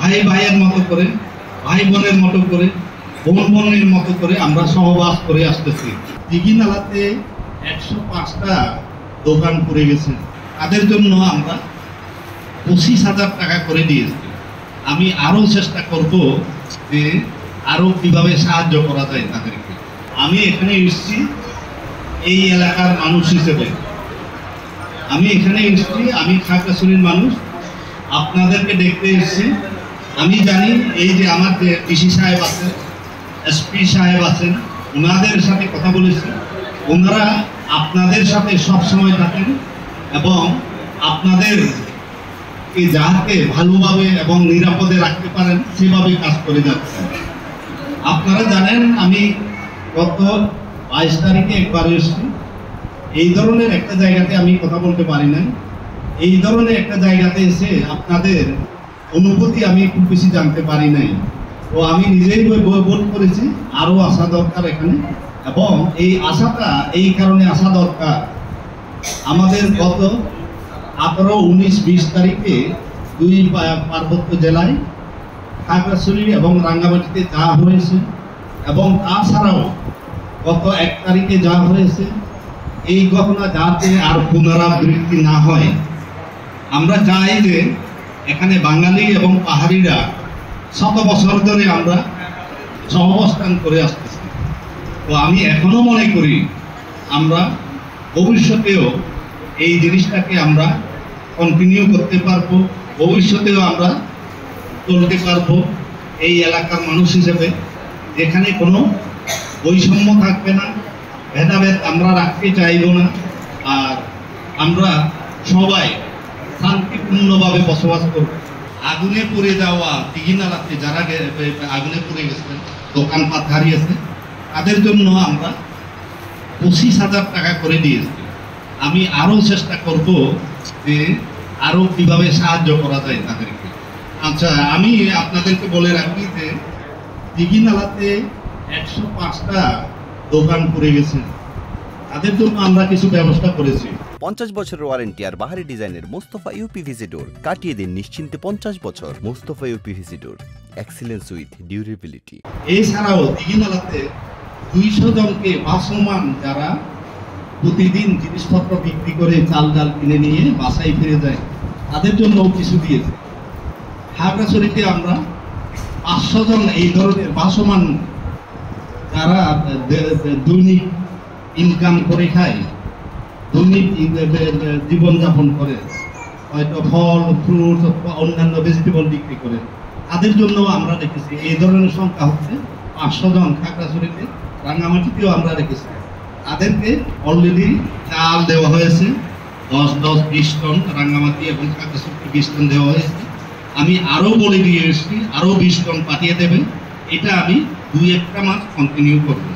ভাই ভাইয়ের মতো করে, ভাই বোনের মতো করে, বোন বোনের মতো করে আমরা সহবাস করে আসতেছি। দিঘিনালাতে 105টা দোকান পড়ে গেছে, তাদের জন্য আমরা 25,000 টাকা করে দিয়েছি। আমি আরও চেষ্টা করব যে আরও কীভাবে সাহায্য করা যায় তাদেরকে। আমি এখানে এসেছি এই এলাকার মানুষ হিসেবে, আমি খাগড়াছড়ির মানুষ, আপনাদেরকে দেখতে এসেছি। আমি জানি এই যে আমার যে ডিসি সাহেব আছেন, এসপি সাহেব আছেন, ওনাদের সাথে কথা বলেছি। ওনারা আপনাদের সাথে সবসময় থাকেন এবং আপনাদেরকে যাতে ভালোভাবে এবং নিরাপদে রাখতে পারেন সেভাবে কাজ করে যাচ্ছেন। আপনারা জানেন আমি গত 22 তারিখে একবার এসেছি। এই ধরনের একটা জায়গাতে আমি কথা বলতে পারি না। এই ধরনের একটা জায়গাতে এসে আপনাদের অনুভূতি আমি খুব বেশি জানতে পারি নাই। তো আমি নিজেই বোধ করেছি আরও আসা দরকার এখানে, এবং এই আশাটা এই কারণে আসা দরকার। আমাদের গত 18, 19, 20 তারিখে দুই পার্বত্য জেলায় খাগড়াছড়ি এবং রাঙ্গামাটিতে যা হয়েছে, এবং তাছাড়াও গত 1 তারিখে যা হয়েছে, এই ঘটনা যাতে আর পুনরাবৃত্তি না হয়। আমরা চাই যে এখানে বাঙালি এবং পাহাড়িরা শত বছর ধরে আমরা সহাবস্থান করে আসতেছি। তো আমি এখনো মনে করি আমরা ভবিষ্যতেও এই জিনিসটাকে আমরা কন্টিনিউ করতে পারবো, ভবিষ্যতেও আমরা চলতে পারবো এই এলাকার মানুষ হিসেবে। যেখানে কোনো বৈষম্য থাকবে না, ভেদাভেদ আমরা রাখতে চাইব না, আর আমরা সবাই শান্তিপূর্ণভাবে বসবাস করব। আগুনে পুড়ে যাওয়া দিঘিনালাতে যারা আগুনে পুড়ে গেছেন, দোকানপাট হারিয়েছে, তাদের জন্য আমরা 25,000 টাকা করে দিয়েছি। আমি আরও চেষ্টা করব যে আরও কীভাবে সাহায্য করা যায় তাদেরকে। আচ্ছা, আমি আপনাদেরকে বলে রাখি যে দিঘিনালাতে 105টা দোকান পড়ে গেছে, তাদের জন্য আমরা কিছু ব্যবস্থা করেছি। 50 বছরের ওয়ারেন্টি আর বাহারি ডিজাইনের মুস্তফা ইউপিভিসি ডোর, কাটিয়ে দিন নিশ্চিন্তে 50 বছর। Mustafa uPVC door, excellence with durability. এছাড়াও দিঘিনালাতে 200 জনকে বাসমান যারা প্রতিদিন জিনিসপত্র বিক্রি করে চাল ডাল কিনে নিয়ে বাসায় ফিরে যায়, তাদের জন্য কিছু দিয়েছে। খাগড়াছড়িতে আমরা 500 জন এই ধরনের বাসমান যারা দৈনিক ইনকাম করে খায়, দৈনিক জীবনযাপন করে, হয়তো ফল ফ্রুট অন্যান্য ভেজিটেবল বিক্রি করে, তাদের জন্য আমরা রেখেছি। এই ধরনের সংখ্যা হচ্ছে 500 জন। খাগড়াছড়িতে, রাঙ্গামাটিতেও আমরা রেখেছি। তাদেরকে অলরেডি চাল দেওয়া হয়েছে 10-20 টন, রাঙ্গামাটি এবং খাগড়াছড়িতে 20 টন দেওয়া হয়েছে। আমি আরও বলে দিয়ে এসেছি আরও 20 টন পাঠিয়ে দেবেন। এটা আমি 2-1 মাস কন্টিনিউ করবো।